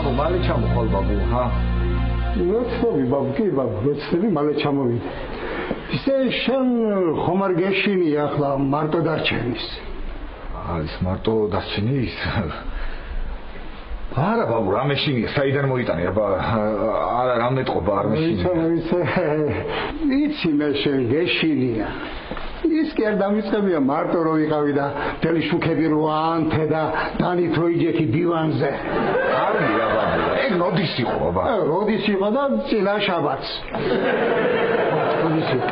ბაბუ, მალე ჩამოხვალ ბაბუ, ჰა? ლოცვები ბაბუ, კი ბაბუ, ლოცვები მალე ჩამოვიდა. ისე შენ ხომ არ გეშინია ახლა მარტო დარჩენის? ის მარტო დარჩენის? არა ბაბუ, რა მეშინია, საიდან მოიტანე, არა რა მეტყობა არ მეშინია. იცი მე შენ გეშინია. ის კი არ დამიწყებია მარტო რო ვიყავი და მთელი შუქები რო ანთე და დანით რო იჯექი დივანზე. არია ბაბუ, ეგ როდის იყო ბაბა? როდის იყო და წინა შაბათს. როდის იყო?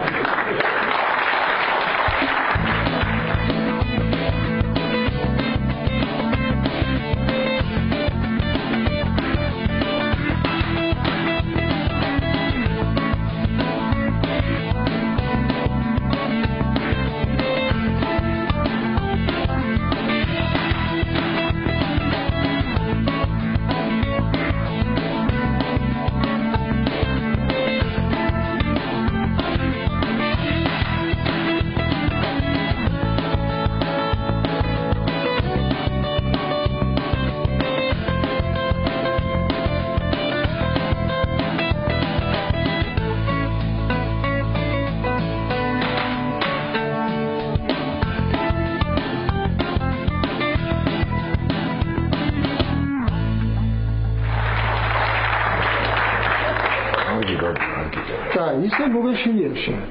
ისე მოგეშინია შენ.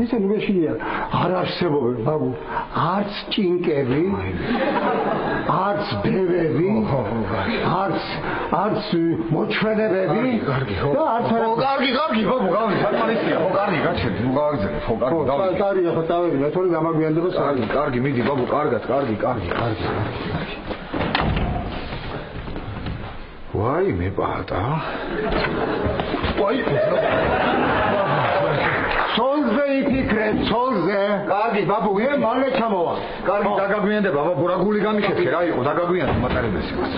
ისე მოგეშინია. არ არსებობენ ბაბუ, არც ჭინკები, არც ბევები, არც მოჩვენებები. კარგი, ხო. კარგი, ბაბუ, საწალისია, ხო, კარგი, გაჩერდი, ნუ გააგზავნე, ხო, კარგი, დავიწყე. კარგი, ხო, დავიწყე, მეთოდი დამაგვიანდება. კარგი, მიდი ბაბუ, კარგად, კარგი. ვაი, მე პატა. ვაი, ცოლზე იფიქრე, ცოლზე. კარგი, ბაბუ, მე მალე ჩამოვა. კარგი, დაგაგვიანდება, ბაბა, ბურაგული გამიშეთქე, რა იყო, დაგაგვიანდა მატარებელს იმას.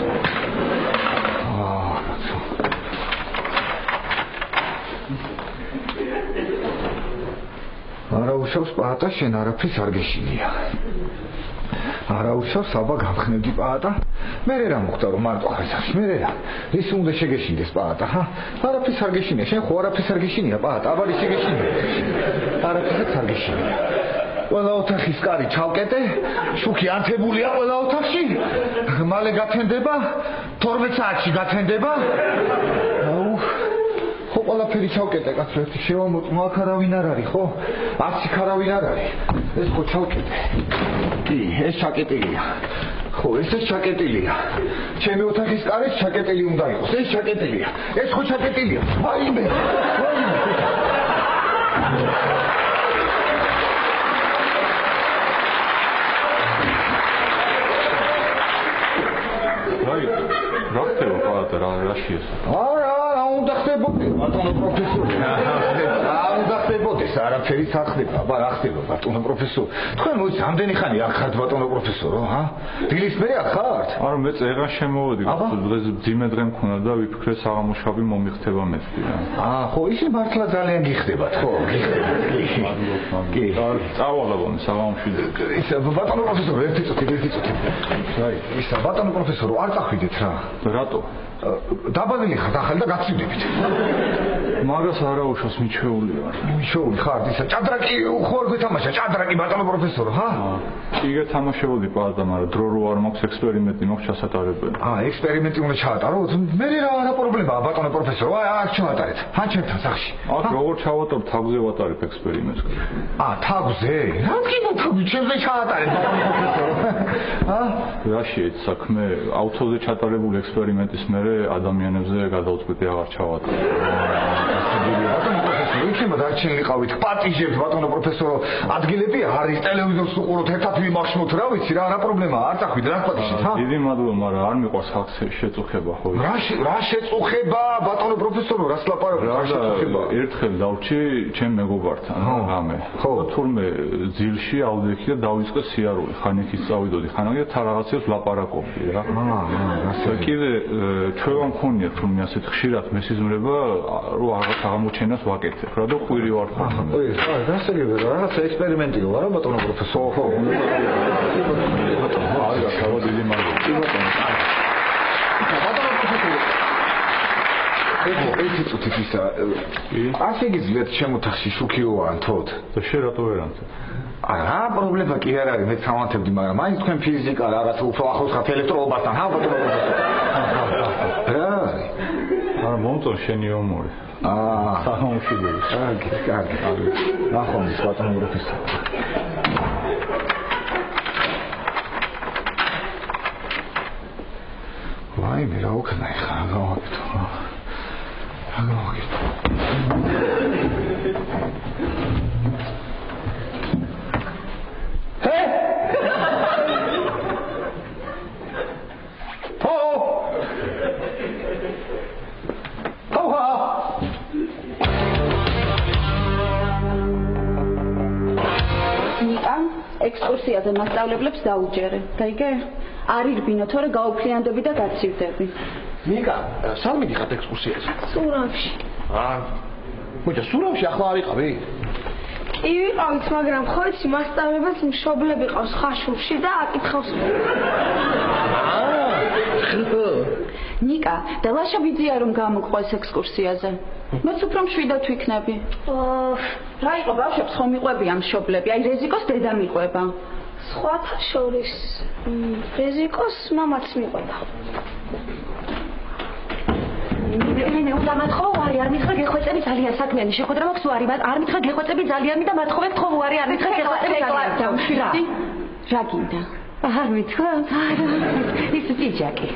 არა უშავს პაატა, შენ არაფრის არ გეშინია. არა უშავს, აბა გამხნევდი პაატა. მე რა მოხდა რომ მარტო ხარისახში, მე რა. ის უნდა შეგეშინდეს პაატა, ჰა? არაფრის არ გეშინია, შენ ხო არაფრის არ გეშინია პაატა, აბა ის შეგეშინია. არაფრის არ გეშინია. ყველა ოთახის კარი ჩავკეტე, შუქი ანთებულია ყველა ოთახში. მალე გათენდება, 12 საათში გათენდება. ხო ყველაფერი ჩავკეტე კაცო, ერთი შევამოწმო, აქ არავინ არ არის, ხო? აქ არავინ არ არის. ეს ხო ჩავკეტე. კი, ეს ჩაკეტილია. ხო, ეს ჩაკეტილია. ჩემი ოთახის კარიც ჩაკეტილი უნდა იყოს. ეს ჩაკეტილია. ეს ხო ჩაკეტილია. ვაიმე. რა ხდება პაატა, რა შეეს? არა, უნდა ხდებოდეს, ბატონო პროფესორი. უნდა ხდებოდეს, არაფერი სახდება, აბა რა ხდება, ბატონო პროფესორი. თქვენ მოიც ამდენი ხანი არ ხართ ბატონო პროფესორო, ჰა? დილის მერე არ ხართ? არა, მე წეღან შემოვედი, დღეს ძიმე დღე მქონდა და ვიფიქრე საღამოშაბი მომიხდება მეთქი რა. ხო, ისე მართლა ძალიან გიხდებათ, ხო, გიხდებათ. კი. წავალაბონე საღამოში. ისა ბატონო პროფესორო, ერთი წუთი. აი, ისა ბატონო პროფესორო, არ წახვიდეთ რა. რატო? დაბადილი ხართ ახალი და გაცივდებით. მაგას არა უშავს მიჩვეული ვარ. მიჩვეული ხარ, ისა ჭადრაკი ხო არ გეთამაშა, ჭადრაკი ბატონო პროფესორო, ჰა? კი გეთამაშებოდი პაატა, მაგრამ დრო რო არ მაქვს ექსპერიმენტი, მაქვს ჩასატარებელი. ექსპერიმენტი უნდა ჩაატაროთ? მე რა პრობლემაა ბატონო პროფესორო, აქ ჩავატარეთ. ჰანჩერთან სახში. აქ როგორ ჩავატარ, თაგზე ვატარებ ექსპერიმენტს. თაგზე? რა კიდე თაგვი, ჩემზე ჩაატარეთ ბატონო პროფესორო. რა შეეც საქმე, აუცილებლად ჩატარებული ექსპერიმენტის მერე ადამიანებზე გადაუწყვეტი აღარ ჩავატარებ. ბატონო პროფესორო, იქნება დარჩენილიყავით, პატიჟებთ ბატონო პროფესორო, ადგილები არის, ტელევიზორს უყუროთ, ერთად ვიმახშმოთ, რა ვიცი, რა პრობლემაა, არ წახვიდე რა პატიჟით, ჰა? დიდი მადლობა, მაგრამ არ მიყვარს ხალხს შეწუხება, ხო? რა შეწუხება, ბატონო პროფესორო, რას ლაპარაკობ, რა შეწუხება? ერთხელ დავრჩი ჩემ მეგობართან, რამე. ხო, თურმე ძილში ავდექი და დავიწყე სიარული, ხან იქით წავიდოდი, ხან აგერ თან რაღაცებს ლაპარაკობდი რა. კიდე ჩვევა მქონია თურმე ასეთ ხშირად მესიზმრება, რომ რაღაც აღმოჩენას ვაკეთებ რა და ყვირი ვარ ხო? გასაგებია რა, რაღაც ექსპერიმენტია რა ბატონო პროფესორო, ხო? ბატონო, არა, გავადილი მაგალითი. ბატონო პროფესორო. ერთი წუთით ისა. ასე გიძლიათ შემოთახში შუქიოვან თოთ. და შენ რატო ვერ ამცეთ? არა, პრობლემა კი არ არის, მეც სამანთებდი, მაგრამ მაინც თქვენ ფიზიკა რაღაც უფრო ახლოს ხართ ელექტროობასთან, რა ბატონო. რა? არა, მომწონ შენი ომორი. საღამოში გული. კარგი. ნახონი ბატონო პროფესორი. ვაიმე, რა უკნა ხა, გავაკეთო. ექსკურსიაზე მასწავლებლებს დაუჯერე. გაიგე? არ ირბინო, თორე გაუფრიანდები და გაცივდები. ნიკა, სად მიდიხართ ექსკურსიაზე? სურავში. მოიცა, სურავში ახლა არ იყავი? კი ვიყავით, მაგრამ ხო იცი, მასწავლებლებს მშობლები ყავს ხაშურში და აკითხავს. ნიკა, და ლაშა ვიძია რომ გამოგყვეს ექსკურსიაზე. მეც უფრო მშვიდად ვიქნები. რა იყო ბავშვებს ხომ იყვებიან მშობლები, აი რეზიკოს დედა მიყვება. სხვათა შორის რეზიკოს მამაც მიყვება. მე უნდა მათხოვარი, არ მითხრა გეხვეწები ძალიან საქმიანი, შეხვედრა მაქვს უარი, არ მითხრა გეხვეწები ძალიანი და მათხოვებ თხოვარი, არ მითხრა გეხვეწები ძალიან. რა გინდა? არ მითხრა? ის პიჯაკი.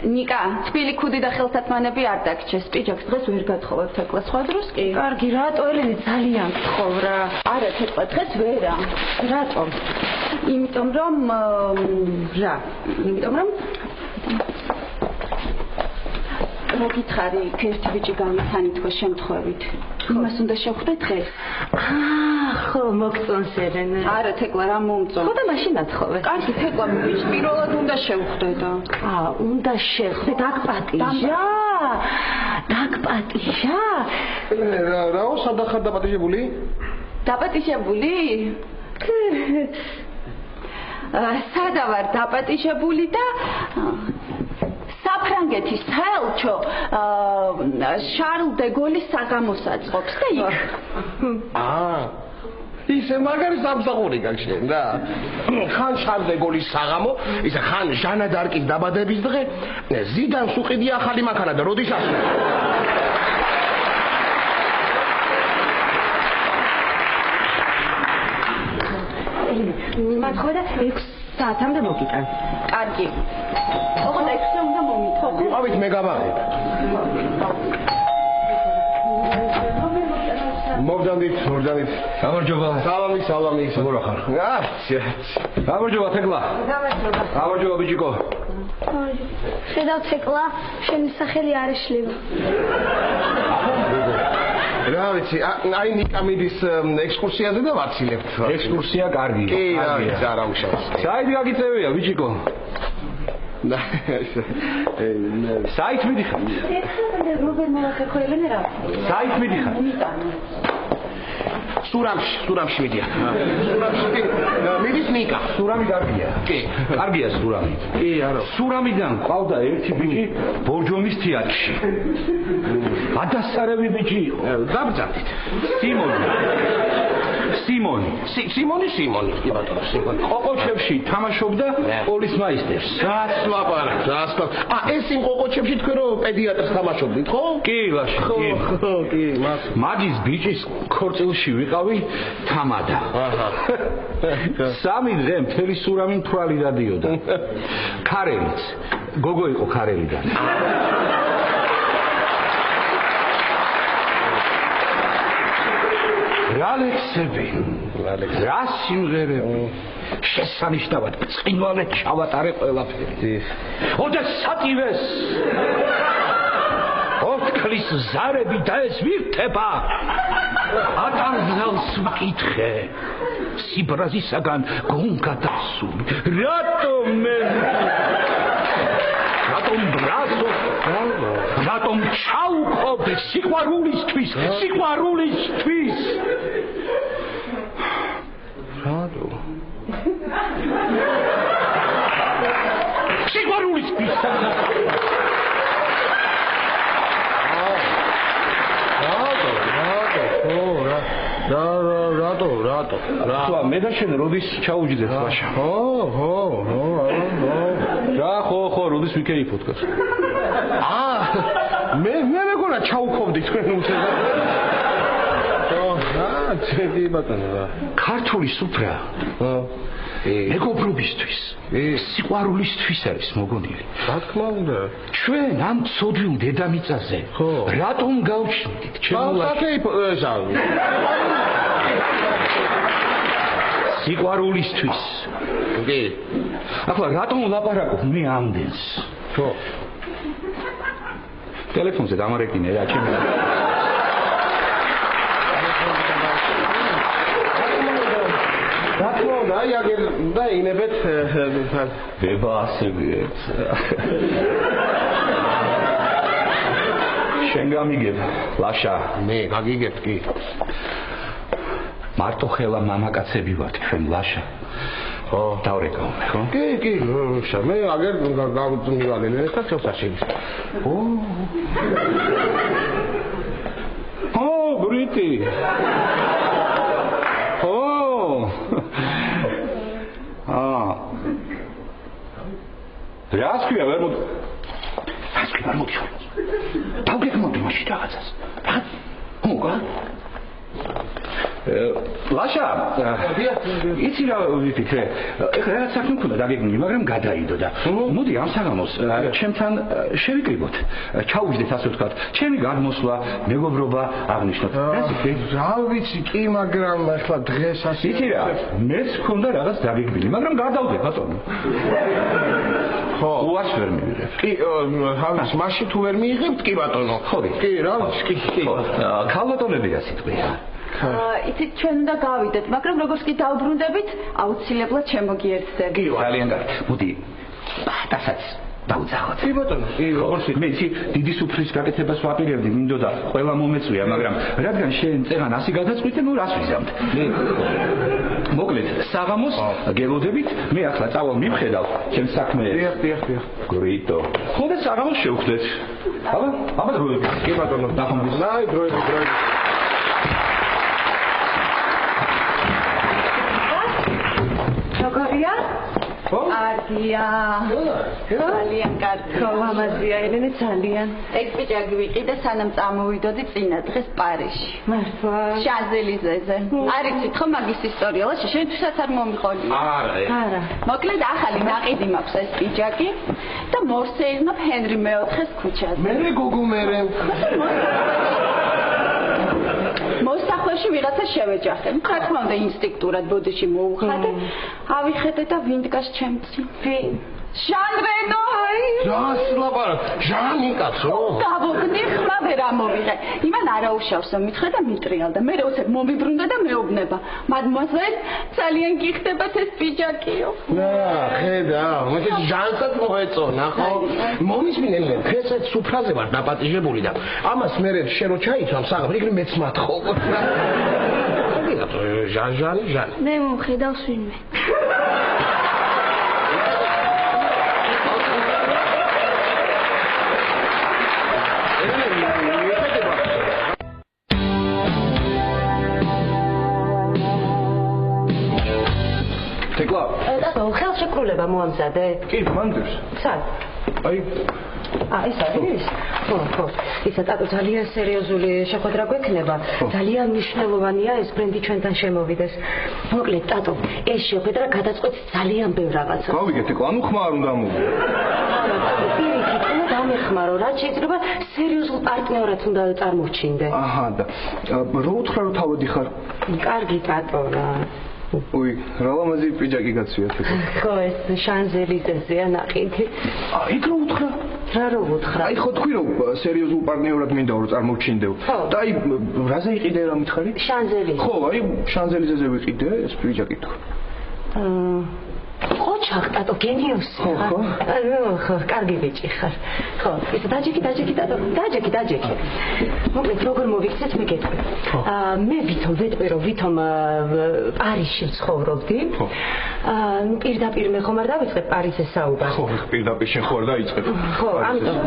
ნიკა, თბილი ქუდი და ხელსათმანები არ დაგჭეს. პიჯაკს დღეს ვერ გათხოვებთ ეკლა, სხვა დროს კი. კარგი, რატო ელენე ძალიან გთხოვ რა. არა, თეთრ დღეს ვერა. რატომ? იმიტომ რომ რა გითხარი, ერთი ბიჭი გამიცანი თქვენ შემთხვევით. იმას უნდა შევხვდე დღეს. ხო, მოგწონს ელენე. არა, თეკლა რა მომწონს. ხო და მაშინ ათხოვე. კარგი, თეკლა ბიჭს პირველად უნდა შევხვდე და. უნდა შევხვდე, დაგპატიჟა. რაო, სადა ხარ დაპატიჟებული? დაპატიჟებული? სადა ვარ დაპატიჟებული და საფრანგეთის თელჩო შარლ დე გოლის საღამოს აწყობს და იქ. ისე მაგარი სამსახური გაქვს შენ რა. ხან შარლ დე გოლის საღამო, ისა ხან ჟანა დარკის დაბადების დღე, ზიდანს უყიდია ახალი მანქანა და როდის ასვლა. მათხოვე და 6 საათამდე მოგიტან. კარგი. ოღონდ 6-ზე უნდა მომიტანო. ვიყავით მე გავაღებ. მოგდანდით. გამარჯობა. სალამი. როგორ ხარ? გამარჯობა თეკლა. გამარჯობა ბიჭიკო. შედავ თეკლა, შენი სახელი არ ეშლება. რა ვიცი, აი ნიკა მიდის ექსკურსიაზე და ვაცილებთ. ექსკურსია კარგია. კი, რა ვიცი, არა უშავს. საით გაგიწევია ბიჭიკო? საით მიდიხარ? როგორ მოვახერხო ელენე რა? საით მიდიხარ? სურავში მიდია. სურავში მიდის ნიკა. სურამი კარგია. კი. კარგია სურამი. კი, არა. სურამიდან ყავდა ერთი ბიჭი ბორჯომის თეატრში. ადასარევი ბიჭი იყო. დაბრძანდით. სიმონი. კი ბატონო, სიმონი. ყოყოჩებში თამაშობდა პოლიცმაისტერს. გასვლა. ეს იმ ყოყოჩებში თქვენ რომ პედიატრს თამაშობდით, ხო? კი, ლაში. კი, მაგის ბიჭის ქორწილში ვიყავი თამადა. სამი დღე მთელი სურამი მთვრალი დადიოდა. ქარელიც. გოგო იყო ქარელიდან. რა ლექსები, რა სიმღერები, შესანიშნავად ბრწყინვალე ჩავატარე ყველაფერი. ოდა სატივეს ოთქლის ზარები და ეს ვირთება ატანზელს ვკითხე სიბრაზისაგან გონგადასული რატომ ბრაზო რატომ ჩაუყობ სიყვარულისთვის რატო სიყვარულისთვის რატო? ხო, მე და შენ როდის ჩაუჯდეთ ლაშა? რა, ხო, როდის ვიქეი პოდკასტ? მე მეგონა ჩაუქოვდი თქვენ უცებ. ძედი ბატონო რა. ქართული სუფრა. მეგობრობისთვის, სიყვარულისთვის არის მოგონილი. რა თქმა უნდა. ჩვენ ამ ცოდვილ დედამიწაზე რატომ გავჩნდით? სიყვარულისთვის. კი. ახლა რატომ ვლაპარაკობ მე ამდენს? ხო. ტელეფონზე დამარეკინე რა ჩემი. აი აგერ და ინებეთ ვება ასევიეთ. შენ გამიგებ ლაშა. მე გაგიგებ კი. მარტო ხელა მამაკაცები ვართ ჩვენ ლაშა. ხო, დავრეკავ მე ხო? კი, მე აგერ გავწმივალე და ხელსაშენი. ბრიტი. რას ქვია ვერ მოდი. დავგეგმოთ მაშინ რაღაცას. მოგა. ლაშა, იცი რა ვიფიქრე? ეხლა რაღაც საქმე მქონდა დაგეგმილი, მაგრამ გადაიდო და მოდი ამ საღამოს ჩემთან შევიკრიბოთ. ჩაუჯდეთ ასე ვთქვათ, ჩემი გადმოსვლა, მეგობრობა აღნიშნოთ. რა ვიცი კი, მაგრამ ახლა დღეს ასე იცი რა, მეც მქონდა რაღაც დაგეგმილი, მაგრამ გადავდე ბატონო. ხო, უარს ვერ მივიღებ. კი, հավის მაშინ თუ ვერ მიიღებთ კი ბატონო. კი, რა ვიცი, კი. ქალბატონებია სიტყვია. იცით ჩვენ უნდა გავიდეთ, მაგრამ როგორც კი დავბრუნდებით, აუცილებლად შემოგიერთდები. ძალიან კარგი. მოდი. ბატასაც დაუძახოთ. კი ბატონო. კი, როგორც მე იცი, დიდი სუფრის გაკეთებას ვაპირებდი, მინდოდა ყველა მომეწვია, მაგრამ რადგან შენ წეღან ასე გადაწყვიტე, ნუ რას ვიზამთ. მოკლედ, საღამოს გელოდებით, მე ახლა წავალ მიმხედავ, ჩემ საქმე. დიახ. გრიტო. ხოდა საღამოს შევხვდეთ. აბა დროებით. კი ბატონო. დახმარებით. დროებით. როგორია? აგია. ძალიან კარგი. მამაზია ელენე ძალიან. ეგ პიჭაგი ვიყიდე სანამ წამოვიდოდი წინა დღეს პარიზში. მართლა? შანზელიზეზე. არ იცით ხო მაგის ისტორია? ლაშა შენთვისაც არ მომიყოლია. არა. მოკლედ ახალი ნაყიდი მაქვს ეს პიჭაგი და მოსეიღნებ ჰენრი მეოთხეს ქუჩაზე. მე გოგო მერე. მოსახლეში ვიღაცა შევეჯახე. რა თქმა უნდა ინსტინქტურად ბოდიში მოუხადე. ავიხედე და ვინ დგას ჩემწინ? ვინ? ჟანრენო, რას ლაპარაკ? ჟანი კაცო. გავოგდი ხმა ვერ ამოვიღე. იმან არაუშავსო მითხრა და მიტრიალდა. მე როცა მომიბრუნდა და მეუბნება. მადმუაზელ, ძალიან გიხდებათ ეს პიჯაკიო. ხედა, მე ჟანსაც მოეწონა ხო? მომისმინე, ხესაც სუფრაზე ვარ დაპატიჟებული და ამას მე შენ რო ჩაიცვამ საღამოს, იქნებ მეც მათხოვ. ჟანი. მე მომხედავს ვინმე. თეკლა. ხელშეკრულება მოამზადე? კი, მანდებს. სად? აი, ეს არის? ხო. ისა ტატო ძალიან სერიოზული შეხვედრა გვექნება. ძალიან მნიშვნელოვანია ეს ბრენდი ჩვენთან შემოვიდეს. მოკლედ ტატო, ეს შეხვედრა გადაწყვეტს ძალიან ბევრ რაღაცას. გავიგე თეკლა, ანუ ხმა არ უნდა მოვიდე. პირიქით უნდა დამეხმარო, რაც შეიძლება სერიოზულ პარტნიორად უნდა წარმოჩინდე. აჰა, და რო უთხრა რომ თავადი ხარ? კარგი ტატო რა. უი, რა ლამაზი პიჯაკი გაცვია თქო. ხო, ეს შანზელიზეზეა ნაყიდი. იქ რო უთხრა? რა რო უთხრა? აი ხო თქვი რომ სერიოზულ პარტნიორად მინდა რომ წარმოჩინდეო. და აი რაზე იყიდე რა მითხარი? შანზელიზე. ხო, აი შანზელიზეზე ვიყიდე ეს პიჯაკი თქო. ყოჩახ ტატო გენიოსი ხო კარგი ბიჭი ხარ ხო ეს დაჯექი ტატო დაჯექი მოკლედ როგორ მოვიქცეთ მე გეტყვი მე ვითომ ვეტყვი რომ ვითომ პარიზში ცხოვრობდი პირდაპირ მე ხომ არ დავიწყებ პარიზზე საუბარს ხო პირდაპირ შენ ხო არ დაიწყებ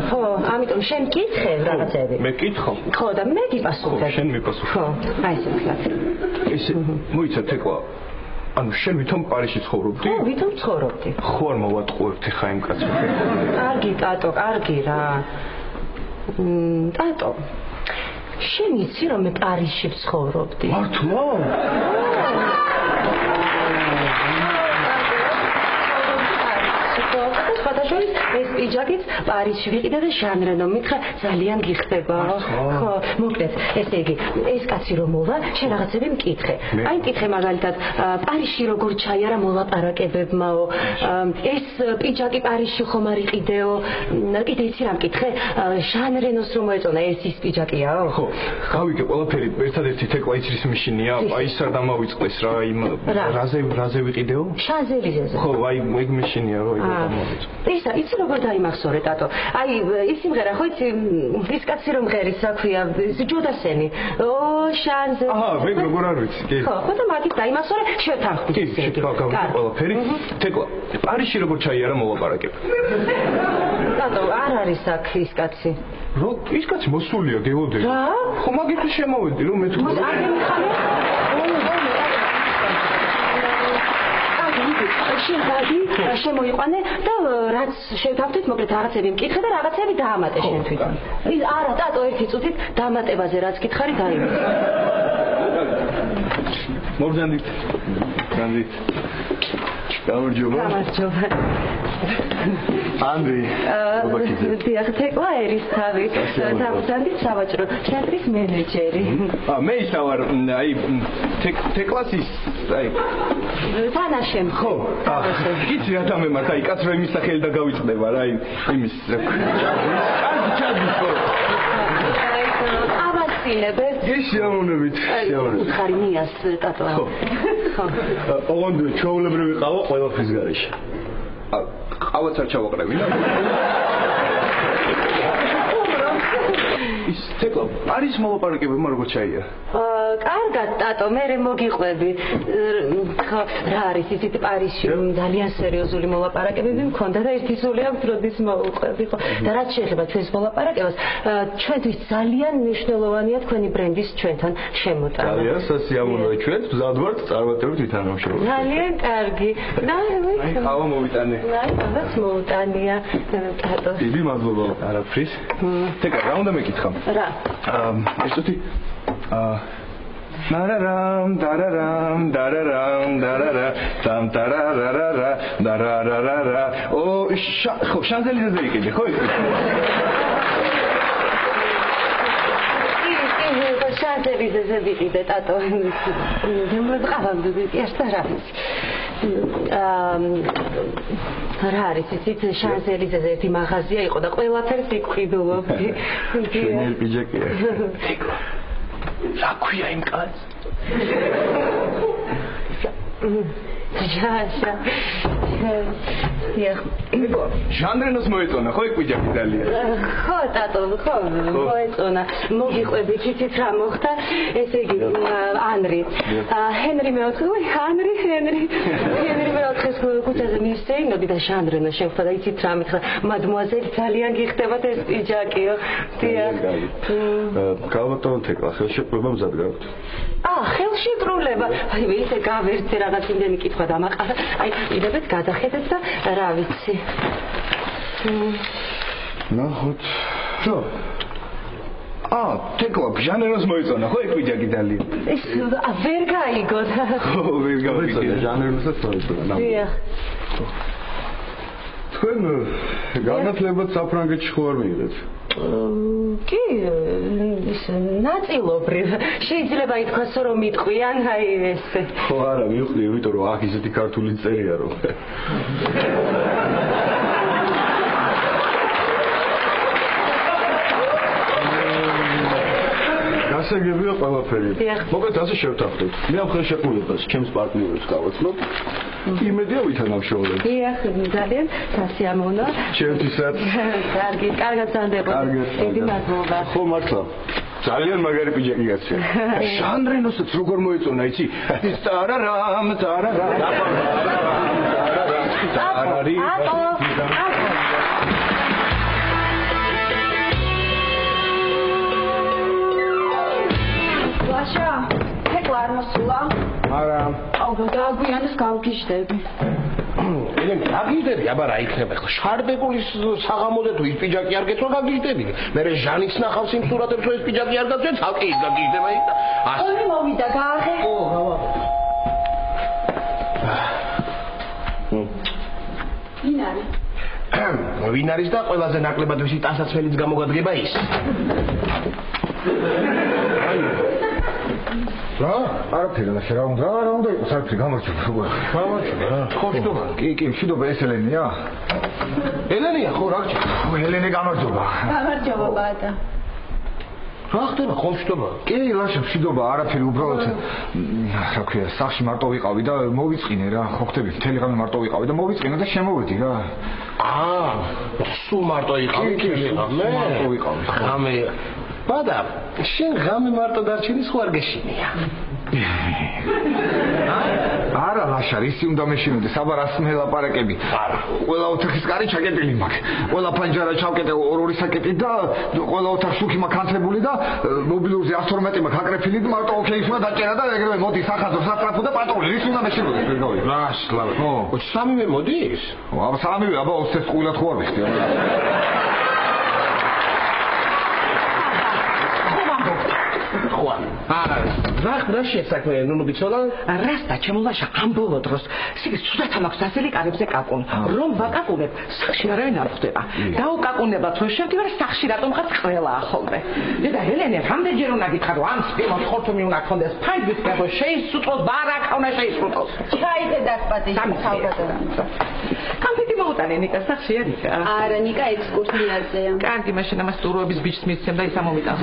ხო ამიტომ შენ კითხე რაღაცები მე კითხო ხო და მე გიპასუხებ შენ მიპასუხებ ხო აი ესე ვთქვათ ესე მოიცა თეკლა ანუ შენ ვითომ პარიზში ცხოვრობდი? ხო, ვითომ ცხოვრობდი. ხო არ მოვატყუებთ ხა იმ კაცს. კარგი ტატო, კარგი რა. ტატო. შენ იცი რომ მე პარიზში ვცხოვრობდი? მართლა? ფოტოშოპის ეს პიჯაკიც პარიზში ვიყიდე და ჟანრენო მითხრა ძალიან გიხდება ხო მოკლედ ესე იგი ეს კაცი რომ მოვა შენ რაღაცები მკითხე აი მკითხე მაგალითად პარიზში როგორ ჩაიარა მოლაპარაკებებმაო ეს პიჯაკი პარიზში ხომ არ იყიდეო კიდე იცი რა მკითხე ჟანრენოს რომ მოეწონა ეს ის პიჯაკიაო ხო გავიგე ყველაფერი ერთადერთი თეკლა იცის მიშინია აი ის არ დამავიწყდეს რა იმ რაზე ვიყიდეო შანზელიზეზე ხო აი ეგ მიშინია რომ ისა იცი როგორ დაიმახსოვრე ტატო აი ის სიმღერა ხო იცი ის კაცი რომ ღერის რა ქვია ჯუდასენი ო შანზე აჰა ვეგ როგორ არ ვიცი კი ხო და მაგით დაიმახსოვრე შევთანხმდი კი შევთანხმდი ყველაფერი თეკლა პარიზში როგორ ჩაიარა მოლაპარაკება ტატო არ არის აქ ის კაცი რო ის კაცი მოსულია გეოდე რა ხო მაგით შემოვედი რომ მე თქვი არ მიხალე შენ შემოიყვანე და რაც შევთავდით მოკლედ რაღაცები მკითხე და რაღაცები დაამატე შენ თვითონ ის არა ტატო ერთი წუთით დამატებაზე რაც გითხარი დაიმოწე მოგზანდით გამარჯობა ანდრი დიახ თეკლა ერისთავი დამზადით სავაჭრო ცენტრის მენეჯერი მე ისა ვარ აი თეკლას ის აი თანაშემ ხო იცი რა დამემართა აი კაც რა იმის სახელი და გავიწყდება რა იმის ჩადი ხო აბასინებე გეშავნებით უთხარი მიას ტატო ხო ოღონდ ჩაულებრივი ყავა ყველაფრის გარეშე ყავაც არ ჩავაყრები და ის თეკლა არის მოლაპარაკებებმა როგორ ჩაიარა კარგად ტატო მე მოგიყვები ხო რა არის ისეთ პარიზში ძალიან სერიოზული მოლაპარაკებები მქონდა და ერთი სული აქვს როდის მოვუყვები ხო და რაც შეიძლება ჩვენს მოლაპარაკებას ჩვენთვის ძალიან მნიშვნელოვანია თქვენი ბრენდის ჩვენთან შემოტანა ძალიან სასიამოვნოა ჩვენ მზად ვართ წარმატებით ვითანამშრომლობთ ძალიან კარგი და აი ხავა მოვიტანე აი ამას მოუტანია ტატო დიდი მადლობა არაფრის თეკლა რა უნდა მეკითხა რა ესეთი Dararam, dararam, dararam, darara, tam tararara, dararara. Oh, ხო, შანზელიზეზე იყიდე, ხო? შანზელიზეზე ვიყიდე, ტატო. მოგყავდი, ერთად რა არის. რა არის იცით შანზელიზეზე ერთი მაღაზია იყო და ყველაფერს იყიდულობდი. შენერ პიჯაკია. რა ქვია იმ კაცს? ჟანრენოს მოეწონა ხო ეკვიჯაკი ძალიან? ხო ტატო, ხო მოეწონა. მოგიყვები თითით რა მოხდა? ესე იგი ანრი. ჰენრი მეოთხე, ჰენრი მეოთხეს ქუჩაზე მისწეინოდი და ჟანრენო შეხვდა და იცით რა მითხრა, მადმუაზელი ძალიან გიხდებათ ეს პიჯაკიო. დიახ. გავატონ თეკლა, ხელშეკრულება მზად გაქვთ. ხელშეკრულება. აი ისე გავერთე რაღაც იმდენი კითხვა დამაყარა. აი იდებით გადახედეთ და რა ვიცი. ნახოთ. ხო. თეკლა ჟანრენოს მოეწონა ხო ეკვიჯაკი ძალიან? ეს ვერ გაიგო. ხო, ვერ გავეწონა ჟანრენოსაც მოეწონა. დიახ. თქვენ განათლებად საფრანგეთში ხო არ მიიღეთ? კი, ის ნაწილობრივ. შეიძლება ითქვას რომ მიტყვიან, აი ესე. ხო, არა, მივხვდი, იმიტომ რომ აქ ისეთი ქართული წერია რომ. გასაგებია ყველაფერი. მოკლედ ასე შევთანხმდით. მე ამ ხელშეკრულებას ჩემს პარტნიორებს გავაცნობ. იმედია ვითანამშრომლებ. დიახ, ძალიან სასიამოვნო. ჩემთვისაც. კარგი, კარგად ზანდებოდი. დიდი მადლობა. ხო მართლა. ძალიან მაგარი პიჯაკი გაცია. ჟან რენოსაც როგორ მოეწონა, იცი? ტარარამ, ტარარამ. ლაშა, ეკლა არ მოსულა? არა. აუ, დააგვიანეს გავგიჟდები. ელენ, გაგიჟდები, აბა რა იქნება ხო? შარბეგულის საღამოზე თუ ის პიჯაკი არ გეცვა გაგიჟდები. მე ჟანიც ნახავს იმ სურათებს, რომ ეს პიჯაკი არ გაწვენ, ცალკე ის გაგიჟდება იქ და ორი მოვიდა, გააღე. ვინ არის? ვინ არის და ყველაზე ნაკლებად ვისი ტანსაცმელიც გამოგადგება ის? რა? არაფერი და რა უნდა იყოს არაფერი გამარჯობა. გამარჯობა. ხო შტობა. კი, შტობა ეს ელენია? ელენია ხო რა გჭირდა? ელენე გამარჯობა. გამარჯობა ბატა. რა ხდება ხომ შტობა? კი, ლაშა შტობა, არაფერი უბრალოდ რა ქვია, სახში მარტო ვიყავი და მოვიწყინე რა, ხო ხდები, მთელი ღამე მარტო ვიყავი და მოვიწყინე და შემოვედი რა. სულ მარტო იყავი? კი, მარტო ვიყავი. ღამე ბადა, შენ ღამე მარტო დარჩენი სხვა არ გეშინია. არა ლაშა, ისი უნდა მეშინოდეს, აბა რას მელაპარაკები? არა. ყველა ოთახის კარი ჩაკეტილი მაქვს. ყველა ფანჯარა ჩავკეტე ორი საკეტი და ყველა ოთახი შუქი მაქვს ანთებული და მობილურზე 112 მაქვს აკრეფილი და მარტო ოკეის უნდა დაჭერა და ეგრევე მოდი სახაზო სატრაფო და პატრული, ისი უნდა მეშინოდეს ვერგავი. რა სლავა. ხო, სამივე მოდის? აბა სამივე, აბა 20 ყვილად ხო არ ვიხდი. რა შეცაქმე ნუნუ ბიცოლა? რასდა ჩემულაშა ამ ბოლო დროს სიგის ცუდათა მაქვს ასელი კარებზე კაკუნ რომ ვაკაკუნებ სახში არავინ არ ხვდება დაუკაკუნებათ რომ შევდივარ სახში რატომ ხარ ყველაა ხოლმე და ელენე რამდენჯერ უნდა გითხრა რომ ამ სპილოს ხორთუმი უნდა გქონდეს ფაინდის გაბო შეისწუწოს ბარაკა უნდა შეისწუწოს ჩაიდე დასპატიში თავგადარა კამფეტი მოუტანე ნიკა სახში არიქა არა ნიკა ექსკურსიაზეა კარგი მაშინ ამას ტუროების ბიჭს მისცემ და ისა მომიტანს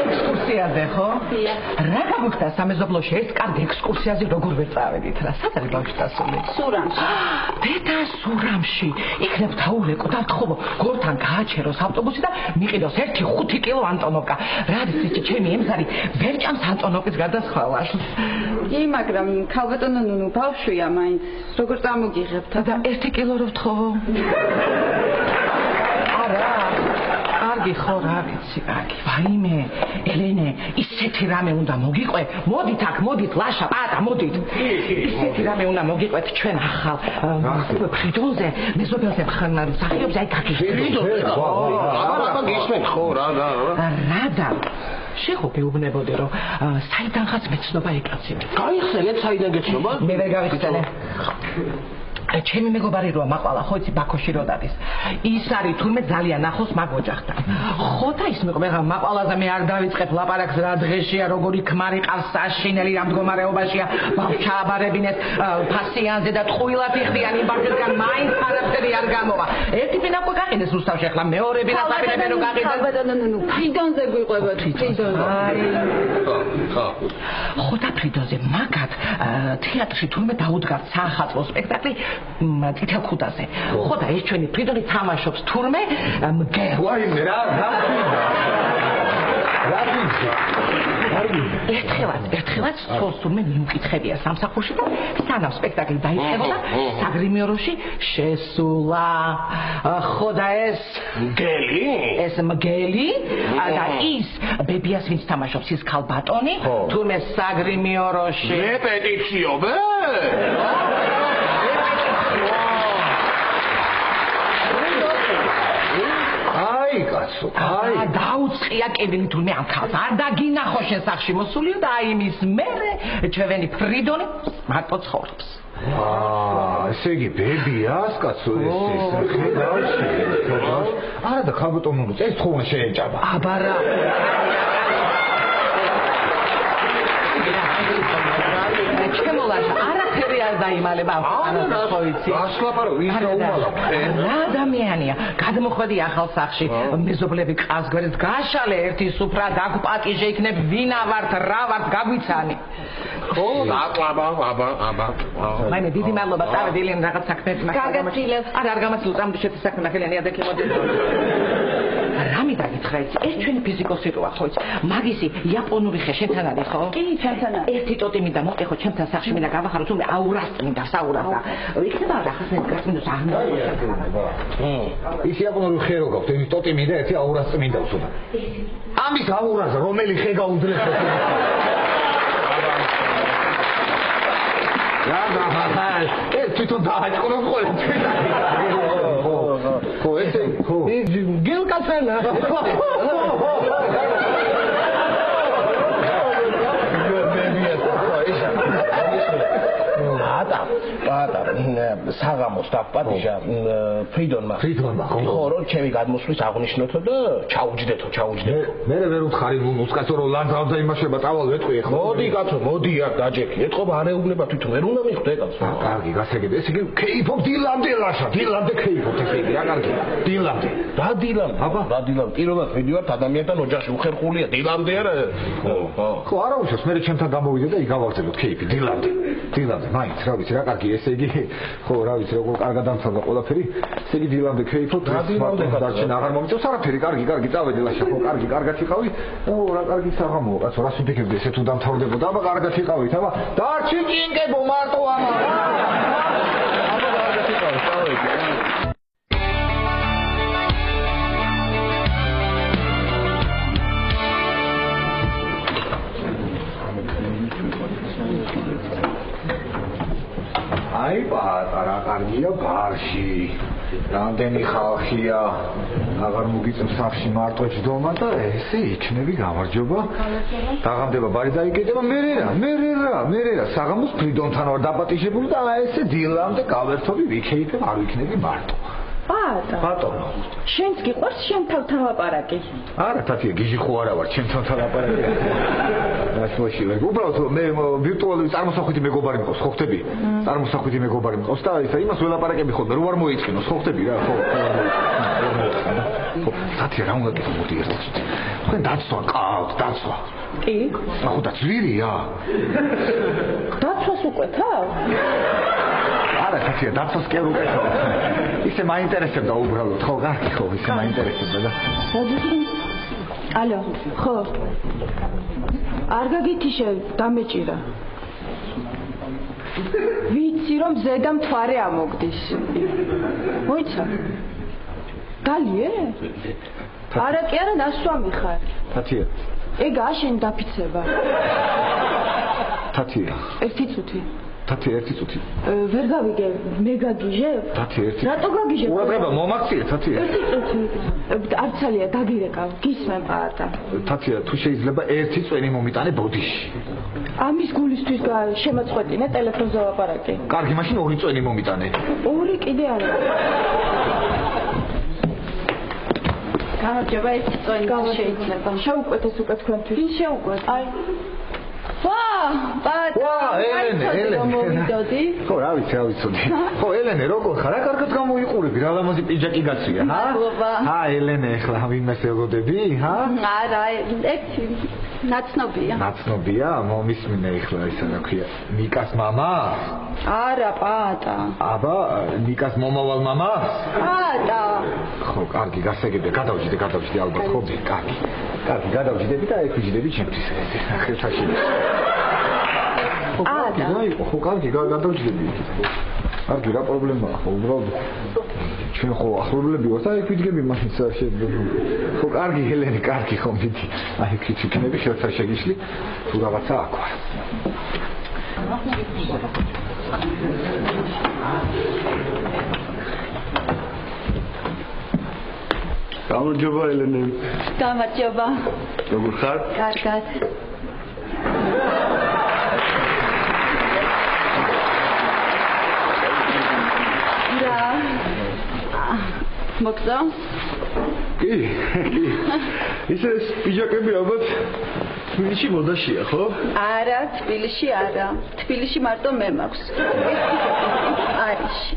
ექსკურსიაზე ხო? რა გაგვიხდა სამეზობლოში ეს კარგი ექსკურსიაზე როგორ ვერ წავედით რა? სად არის ბავშვი დასული? სურამში. დედა სურამში. იქნებ დაულეკო და ხობო გორთან გააჩეროს ავტობუსი და მიყიდოს 1.5 კილო ანტონოვკა. რა არის ეს ჩემი ემზარი ვერ ჭამს ანტონოვკის გადასხვალას. კი, მაგრამ ქალბატონო ნუნუ ბავშვია მაინც. როგორ წამოგიღებთ? და 1 კილო რო ვთხოვო? არა. კარგი ხო რა ვიცი კარგი ვაიმე ელენე ისეთი რამე უნდა მოგიყვე მოდით აქ მოდით ლაშა პატა მოდით ისეთი რამე უნდა მოგიყვეთ ჩვენ ახალ ფრიდონზე მეზობელზე ხარ სახიობს აი გაგიჟდები აბა გისმენ ხო რა და შეხო გეუბნებოდი რომ საიდანღაც მეცნობა ეკაცინე გაიხსენეთ საიდან გეცნობა მე ვერ გავიხსენე ჩემი მეგობარი როა მაყვალა ხო იცი ბაქოში რო დადის ის არის თურმე ძალიან ახლოს მაგ ოჯახთან ხო და ის მაყვალაზე მე არ დავიწყებ ლაპარაკს რა დღეშია როგორი ქმარი ყავს საშინელი რა მდგომარეობაშია ბავშვი აბარებინეთ ფასიანზე და ტყუილად იხდიან იმ ბავშვისგან მაინც არაფერი არ გამოვა ერთი ბინაკვე გაყინეს რუსთავში ახლა მეორე ბინაკვე რო გაყინეს ნუ ფრიდონზე გვიყვებოდ ფრიდონზე ხო და ფრიდონზე მაგათ თეატრში თურმე დაუდგათ საახალწლო სპექტაკლი თითელ ხუდაზე. ხო და ეს ჩვენი ფრიდონი თამაშობს თურმე მგელ. ვაიმე რა ერთხელაც სწორს თურმე მიმკითხებია სამსახურში და სანამ სპექტაკლი დაიწყებოდა საგრიმიოროში შესულა. ხო და ეს მგელი და ის ბებიას ვინც თამაშობს ის ქალბატონი თურმე საგრიმიოროში რეპეტიციობე კაცო აი დაუწყია კედელი თურმე ამ ხალხს არ დაგინახო შენ სახში მოსულიო და აი იმის მერე ჩვენი ფრიდონი მარტო ცხოვრობს ესე იგი ბებიას კაცო ეს ხედავში არა და ქალბატონო ეს თქო შეეჭაბა აბა რა ჩემოლაშა არაფერი არ დაიმალება ხო იცი ასლაპარო ის დაუმალავ რა ადამიანია გადმოხვედი ახალ სახში მეზობლები ყაზგვერდს გაშალე ერთი სუფრა დაგპატიჟე იქნებ ვინა ვართ რა ვართ გაგვიცანი ხო აბა მაინე დიდი მადლობა წავედი ელენე რაღაც საქმეებს მაქვს გაგაცილებ არა არ გამაცილებ წამდი შეთვის საქმე ნახელიანი ადექი მოდი რამე დაგითხრა იცი ეს ჩვენი ფიზიკოსი როა ხო იცი მაგისი იაპონური ხე შენთან არის ხო კი ჩემთან არის ერთი ტოტი მინდა მოყე ხო ჩემთან სახში მინდა გავახარო თუმე აურას მინდა საურას და იქნება რაღაცა გასმინოს არ ის იაპონური ხე რო გაქვს ეს ტოტი მინდა ერთი აურას მინდა უსულა ამის აურას რომელი ხე გაუძლებს ეს თვითონ დააჭყროს ხოლმე ხო ესე ხო გილკაცენა ატა საღამოს დაპატიჟა ფრიდონმა ხო რომ ჩემი გადმოსვლის აღნიშნოთო და ჩაუჯდეთო მე ვერ უთხარი ნუნუს კაცო რომ ლანძავდა იმაშება წავალ ვეტყვი ხო მოდი კაცო მოდი აქ დაჯექი ეთყობა არ ეუბნება თვითონ ვერ უნდა მიხვდე კაცო კარგი გასაგები ესე იგი ქეიფობ დილამდე ლაშა დილამდე ქეიფობ ესე იგი რა კარგი დილამდე რა დილამდე პირობად ვიდივართ ადამიანთან ოჯახში უხერხულია დილამდე არა ხო არა უშავს მე ჩემთან გამოვიდე და იგავარდებოდ ქეიფი დილამდე მაინც რა ვიცი რა კარგი ესე იგი ხო რა ვიცი როგორ კარგად დამთავრდა ყველაფერი ესე იგი დილამდე ქეიფობ დარჩენ აღარ მომიწევს არაფერი კარგი წავედი ლაშა ხო კარგი კარგად იყავი ო რა კარგი საღამოა კაცო რას ვიფიქრებდი ესე თუ დამთავრდებოდა აბა კარგად იყავით აბა დარჩი ჭინკებო მარტო ამა აბა კარგად იყავით წავედი აი პატარა კარგია ბარში რამდენი ხალხია აღარ მოგიწევს სახში მარტო ჯდომა და ესე იქნები გამარჯობა დაღამდება ბარი დაიკეტება მე რა საღამოს ფრიდონთან ვარ დაპატიჟებული და ესე დილამდე გავერთობი ვიქეიფებ არ ვიქნები მარტო ბატონო შენს გიყვარს შენ თავთან ლაპარაკი არა თათია გიჟი ხო არა ვარ ჩემთან ლაპარაკი რასოშია უბრალოდ მე ვირტუალური წარმოსახვითი მეგობარი მყავს ხო ხტები წარმოსახვითი მეგობარი მყავს და ისა იმას ველაპარაკები ხოლმე რო არ მოიწყინოს ხო ხტები რა ხო თათია რა უნდა გიხო მოდი ერთად თქვენ დაცვა ყავთ დაცვა კი ხო და ძვირია დაცვას უკეთავ არა თათია დაცვას კი არ უკეთავ ისე მაინტერესებდა უბრალოდ ხო კარგი ხო ისე მაინტერესებდა და ალო ხო არ გაგითიშე დამეჭირა ვიცი რომ ზედა მთვარე ამოგდის მოიცა გალიე არა კი არა დასვამი ხარ თათია ეგა შენ დაფიცება თათია ერთი წუთი თათია ერთი წუთი ვერ გავიგე მე გაგიჟებ თათია ერთი რატო გაგიჟებ ყურადღება მომაქციე თათია ერთი წუთი არცალია დაგირეკავ გისმენ პატა თათია თუ შეიძლება ერთი წვენი მომიტანე ბოდიში ამის გულისთვის შემაწყვეტინე ტელეფონზე ვაპარაკე კარგი მაშინ ორი წვენი მომიტანე ორი კიდე არა გამარჯობა ეს წვენი შეიძლება შეუკვეთეს უკვე თქვენთვის ვინ შეუკვეთ აი პატა ელენე მოვიდოდი ხო რა ვიცი ხო ელენე როგორ ხარ რა კარგად გამოიყურები რა ლამაზი პიჯაკი გაცია ჰა ელენე ახლა ვინმეს ელოდები ჰა არა ერთი ნაცნობია მომისმინე ახლა ისა რა ქვია ნიკას მამა არა პატა აბა ნიკას მომავალ მამა პატა ხო კარგი გასაგებია გადავჯდე ალბათ ხო კარგი გადავჯდები და ეკუჯდები ჩემთვის ხელსაში ხო კარგი გადავჯდები კარგი რა პრობლემაა ხო უბრალოდ ჩვენ ხო ახლობლები ვართ აი ვიდგები მაშინ შეიძლება ხო კარგი ელენე კარგი ხო მიდი აი ქიციქნები ხელსა შეგიშლი თუ რაღაცა აქვს გამარჯობა ელენე გამარჯობა როგორ ხარ კარგად მოგზა? კი. ისე პიჯაკები ალბათ თბილისში მოდაშია, ხო? არა, თბილისში არა. თბილისში მარტო მე მაქვს. არიში.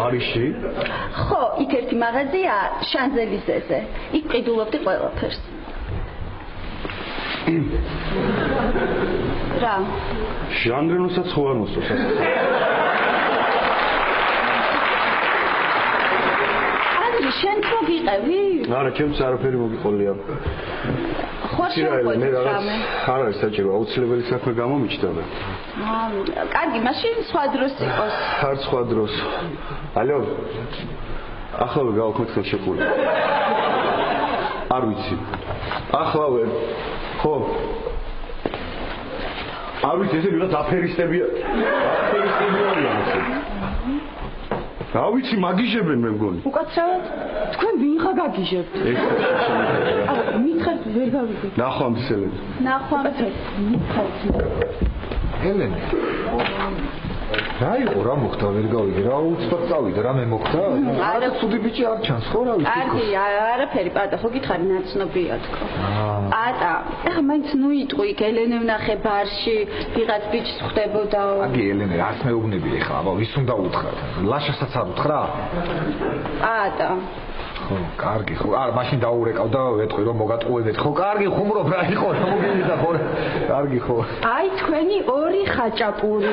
არიში? ხო, იქ ერთი მაღაზია შანზელიზეზე. იქ ყიდულობდი ყველაფერს. რა? ჟანგრენოსაც ხო არ მოსწონს ასე. ადრე შენ თუ გიყევი? არა, ჩემს არაფერი მოგიყოლია. ხო მე რაღაც არ არის საჭირო, აუცილებელი საქმე გამომიჩნდა და. კარგი, მაშინ სხვა დროს იყოს. არ სხვა დროს. ალო. ახლავე გავხმეთ შეკული. არ ვიცი. ახლავე. ხო. არ ვიცი, ესე ვიღაც აფერისტებია. აფერისტებია. რა ვიცი, მაგიჟებენ მე მგონი. უკაცრავად? თქვენ ვინ ხარ გაგიჟებთ? არა, მითხართ ვერ გავიგე. ნახვამცელები. ნახვამცელები. მითხართ. ელენე. რა იყო რა მოხდა ვერ გავიგე რა უცბად წავიდა რა მე მოხდა არა ცუდი ბიჭი არ ჩანს ხო რა ვიცი კარგი არაფერი პატა ხო გითხარი ნაცნობია თქო პატა ეხა მაინც ნუ იტყვი ელენე ვნახე ბარში ვიღაც ბიჭს ხვდებოდა აგი ელენე რას მეუბნები ეხლა აბა ვის უნდა უთხრათ ლაშასაც არ უთხრა პატა ხო კარგი ხო არა მაშინ დაურეკავ და ვეტყვი რომ მოგატყუებეთ ხო კარგი ხუმრობ რა იყო რა მოგივიდა ხო კარგი ხო აი თქვენი ორი ხაჭაპური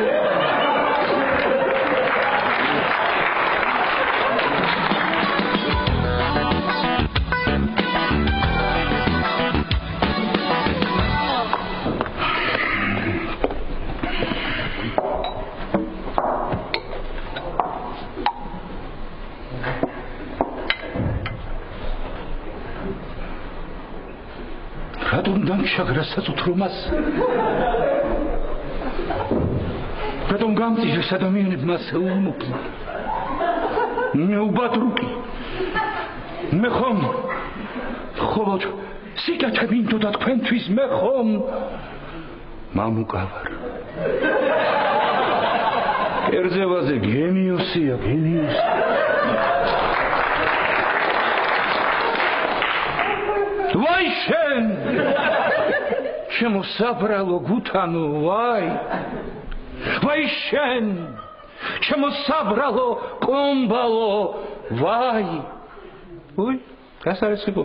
შაგრასაც უთრომას რატომ გამწიჟეს ადამიანებმა უმუქი ნეუბადრუკი მე ხომ ხოლო სიკაჩე მინდოდა თქვენთვის მე ხომ მამუკავარ კერძევაზე გენიოსია გენიოსი ვაი შენ შემოსაბრალო გუთანო ვაი ვაი შენ შემოსაბრალო კომბალო ვაი უი kas არის ხიბო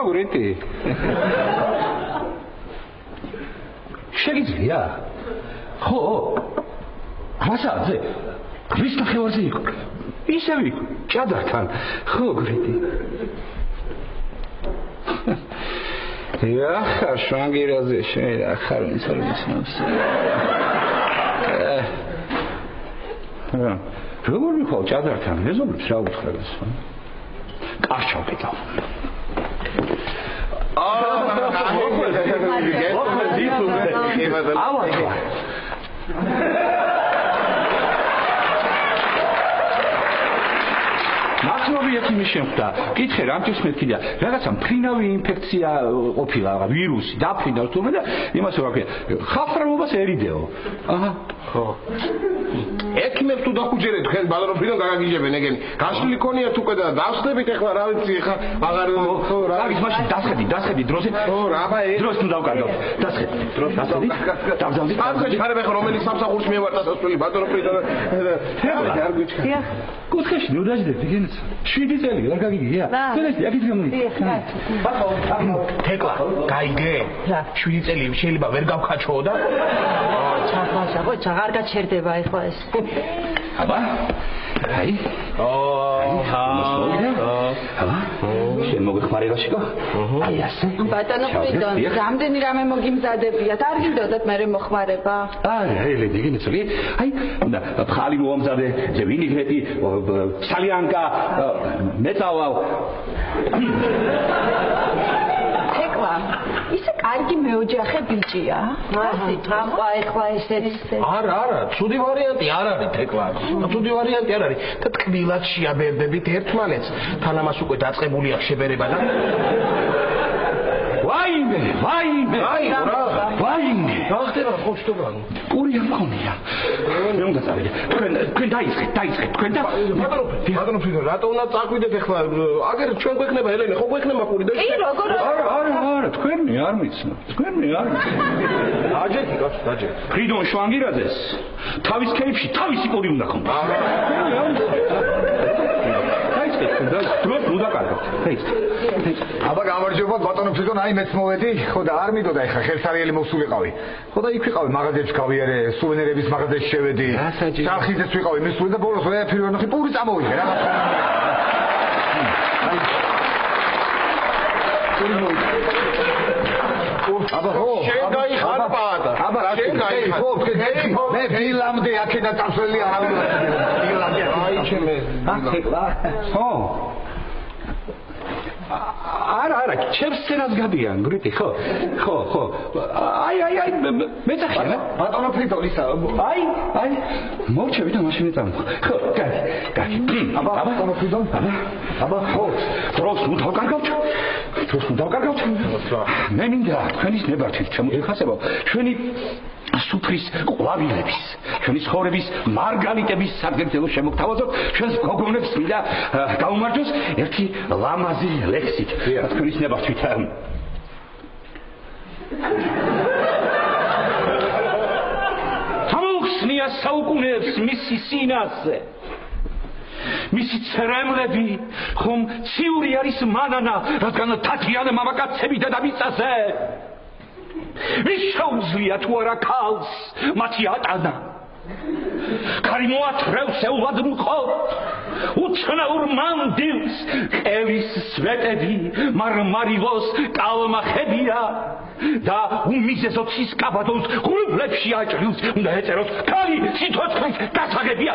გურიტი შეგიძლია ხო მასაძე ვის ნახევარზე იყო ისევ იყო ჭადართან ხო გრიდი ახარ შვანგირაზე შენ ახარ ინსოლიცნოს როგორ მიყავ ჭადართან მეზობლებს რა უთხრეს კაშავკეთა ნაცნობიეთი მიშენხდა კითხე რამთვის მეთქიდა რაღაცა მფრინავი ინფექცია ყოფილა რა ვირუსი დაფრინდა თუმე და იმას რა ქვია ხაფრამობას ერიდეო აჰა ხო ექიმებს თუ დაგუჯერეთ ხენ ბალროფინო გაგაგიჟებენ ეგენი გაშლილი ქონია თუკე და დავსდებით ეხლა რა ვიცი ეხლა აღარ ხო რა არის მაშინ დასხედი დროზე ხო რა აბა დროს თუ დავკარგავ დასხედი დასხედი დავზავდი ახლა ჩარებ ეხლა რომელიც სამსახურს მიევარ დასასწრელი ბალროფინო და არ გიჩქა კუთხეში ნუ დაждეთ იგენს 7 წელი არ გაგიგია წელს აქეთ გამოიწე თეკლა გაიგე 7 წელი შეიძლება ვერ გავხაჩოო და ჩახაშა ხო აღარ გაჩერდება ეხლა ეს აბა აი აბა შენ მოგეხმარებაშიკო აი ასე ბატონო ფრიდონ რამდენი რამე მოგიმზადებიათ არ გინდოდათ მე მოხმარება აი იგენიცი აი ხალი მომზადე ზე ვინიგრეტი სალიანკა მეწავალ თეკლა ისე კარგი მეოჯახე ბიჭია ასე თამყვა ეხლა ესეც არა ცუდი ვარიანტი არ არის თეკლა ცუდი ვარიანტი არ არის და ტკბილად შეაბერდებით ერთმანეთს თან ამას უკვე დაწყებულია შებერება და ვაიმე აი რა ვაიმე გახდება ხო მოშტობან. პური არ მქონია. მე უნდა წავიდე. თქვენ დაიწყეთ, თქვენ და ბატონო ფრიდონ, რატო უნდა წაგვიდეთ ახლა? აგერ ჩვენ გვექნება ელენე, ხო გვექნება პური და არა, თქვენი არ მიცნო. აჯეთი კაცო, დაჯეთი. ფრიდონ შვანგირაძეს თავის კეიფში თავისი პური უნდა ქონდეს. დროს უნდა კარგავთ. აბა გამარჯობა ბატონო ფრიდონ, აი მეც მოვედი, ხო და არ მიდოდა ეხა ხელსარიელი მოსულიყავი. ხო და იქ ვიყავი მაღაზიაში გავიარე, სუვენირების მაღაზიაში შევედი. სახიძეც ვიყავი, მისული და ბოლოს ვეფერი ვერ ნახე, პური წამოვიდე რა. აბა ხო, შენ გაიხარ პატა. აბა რა შენ გაიხარ? მე დილამდე აქედა წასვლელი არავინ დილამდე. აი ჩემე. ხო. არა, ჩემს სცენას გადიან, გრიტი, ხო. აი, მეწახია. ბატონო ფრიდონ ისა. აი, მოვჩები და მაშინ ეწამო. ხო, კარგი. აბა, ბატონო ფრიდონ. აბა, ხო. დროს დავკარგავთ. მე მინდა თქვენის ნებართვით შემოიხასებო ჩვენი სუფრის ყვავილების, ჩვენი ცხოვრების მარგალიტების სადგერდელო შემოგთავაზოთ, ჩვენს გოგონებს მინდა გაუმარჯოს ერთი ლამაზი ლექსით თქვენის ნებართვით. თამოხსნია საუკუნეებს მისი სინაზე. მისი ცრემლები ხომ ციური არის მანანა, რადგან თათიანე მამაკაცები დედამიწაზე. ვის შეუძლია თუ არა ქალს მათი ატანა? ქარი მოათრევს ეულად მყოთ, უცნაურ მანდილს ყელის სვეტები, მარმარილოს კალმახებია და უმიზესო ცისკაბადოს ღრუბლებში აჭრილს, უნდა ეწეროს ქალი სიცოცხლის გასაღებია.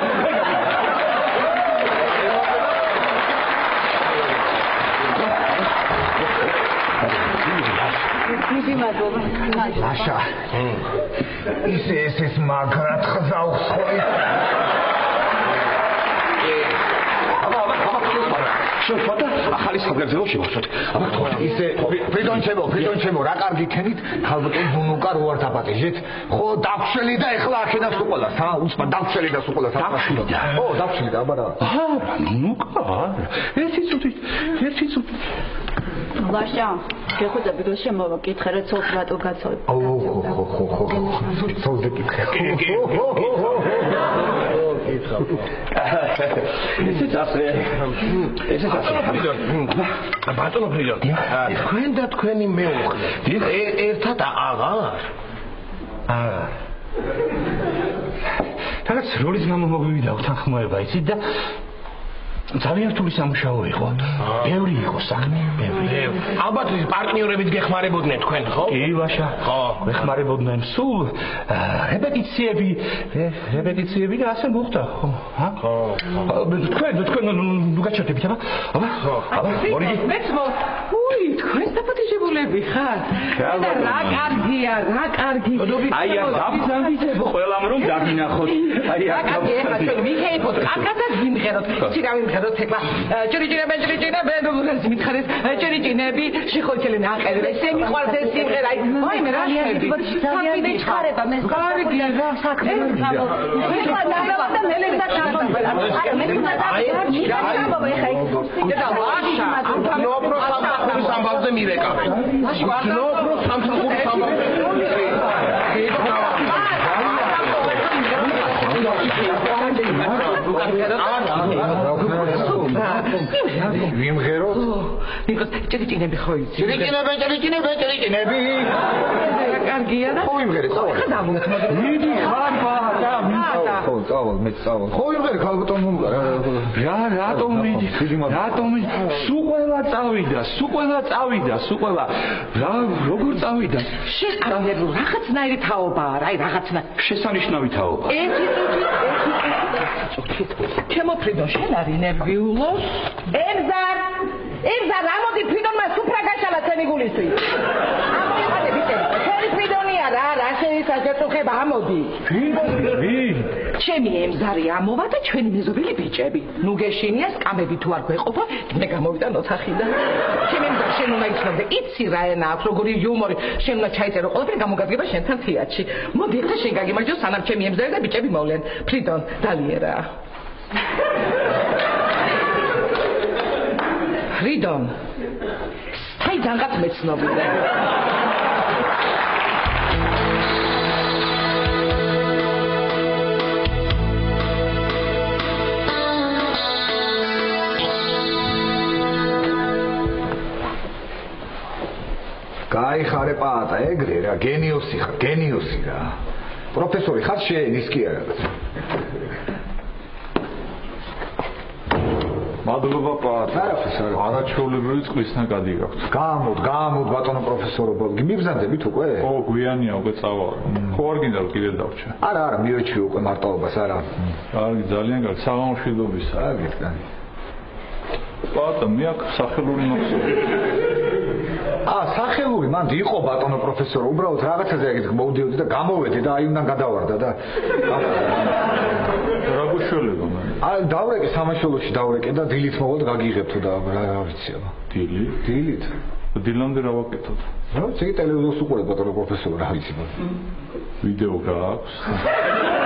აშა ის მაგრად ხზავს ხოლმე. შევხვდა ახალი საგრძელო შევხვდით. აბა თქო ისე ფრიდონ ჩემო რა კარგი ქენით ხალბატონ ბუნუკა რო არ დაპატეჟეთ. ხო დაფშელი და ეხლა აქედაც უყოლას ჰა უცბა დაფშელი და უყოლას. ხო დაფშელი და აბა რა. ბუნუკა ერთი წუთი ლაშა, გეხუძები რომ შემოვაკითხე რა ცოლს რატო გაცოვე. ხო. ცოლს გეკითხე. ესეც ასე. ბატონო ფრიდონ. თქვენ და თქვენი მეუღლე ერთად აღარ. თაც როლის გამო მოვივიდა უთანხმოება იცით და ძალიან რთული სამუშაო იყო. ბევრი იყო საქმე, ბევრი. ალბათ პარტნიორებით გეხმარებოდნენ თქვენ, ხო? კი, ვაშა. ხო, გეხმარებოდნენ. სულ რეპეტიციები და ასე მოხდა, ხო? ხო. თქვენ ნუ გაჩერდებით, აბა? აბა, მორიგი. მეც თქვენ დაპატიჟებულები ხარ? რა კარგია. აი, დაბრძანდით ყველამ რომ დაგინახოთ. აი, ეხლა ჩვენ ვიქეიფოთ, კარგადაც ვიმღეროთ. ციგავი ეხლა ჭრიჭინები მითხარეს ჭრიჭინები შეხოჩელი ნაყელი ესე მიყვარს ეს სიმღერა აი მე რა შედი ძალიან მიჩხარება მე კარგი რა საქმე ეხლა დავა და მელე და გამოვიდა აი მე უნდა დავაყო ეხლა და ვაშა ნოპრო სამხურის ამბავზე მივეკავე ნოპრო სამხურის ამბავზე ვიმღეროთ? იქ ჭრიჭინები ხო იცი? ჭრიჭინები. კარგია და ხო ვიმღერეთ, წავალ. ხა დავუხმოდ. მიდი ხარ და ხო, წავალ, მე წავალ. ხო ვიმღერე ხალბატონ მომგა. რატომ მიდი? სულ ყველა წავიდა. რა როგორ წავიდა? შეყარებულ რაღაცნაირი თაობაა, აი რაღაცნა შესანიშნავი თაობა. ერთი ჩემო ფრიდონ შენ არი ნერვიულოს? ემზარ, ამოდი ფრიდონმა სუფრა გაშალა ცენი გულისთვის. ამოიყარე ბიტე. ფერი ფრიდონია რა შეიძლება საგეწუხება ამოდი. ჩემი ემზარი ამოვა და ჩვენი მეზობელი ბიჭები. ნუ გეშინია სკამები თუ არ გვეყოფა, მე გამოვიდან ოთახიდან. ჩემი ემზარ შენ უნდა იცნობდე, იცი რა ენა აქვს, როგორი იუმორი, შენ უნდა ჩაიწერო ყველაფერი გამოგადგება შენთან თეატრში. მოდი ახლა შენ გაგიმარჯო, სანამ ჩემი ემზარი და ბიჭები მოვლენ. ფრიდონ, დალიერა. ფრიდონ. სთაი ძაღლად მეცნობია. გაიხარე პაატა ეგრე რა გენიოსი ხარ გენიოსი რა პროფესორი ხარ შენ ის კი არა მადლობა პაატა არაჩვეულებრივი წყლისნა გადიგაქვთ გამოდ ბატონო პროფესორო მიბრძანდებით უკვე ო გვიანია უკვე წავალ ხო არ გინდა რომ კიდე დავჭა არა მიოჩვი უკვე მარტაობას არა კარგი ძალიან კარგი საღამოშიდობისა გიტანი პაატა მე აქ სახელური მახსოვს სახელური მანდ იყო ბატონო პროფესორო უბრალოდ რაღაცაზე ეგეთ მოვდიოდი და გამოვედი და აი უნდა გადავარდა და რა გუშველება მე დავრეკე სამაშველოში დავრეკე და დილით მოვალ გაგიღებთო და რა ვიცი აბა დილით დილამდე რა ვაკეთოთ რა ვიცი ტელევიზორს უყურებ ბატონო პროფესორო რა ვიცი ვიდეო გააქვს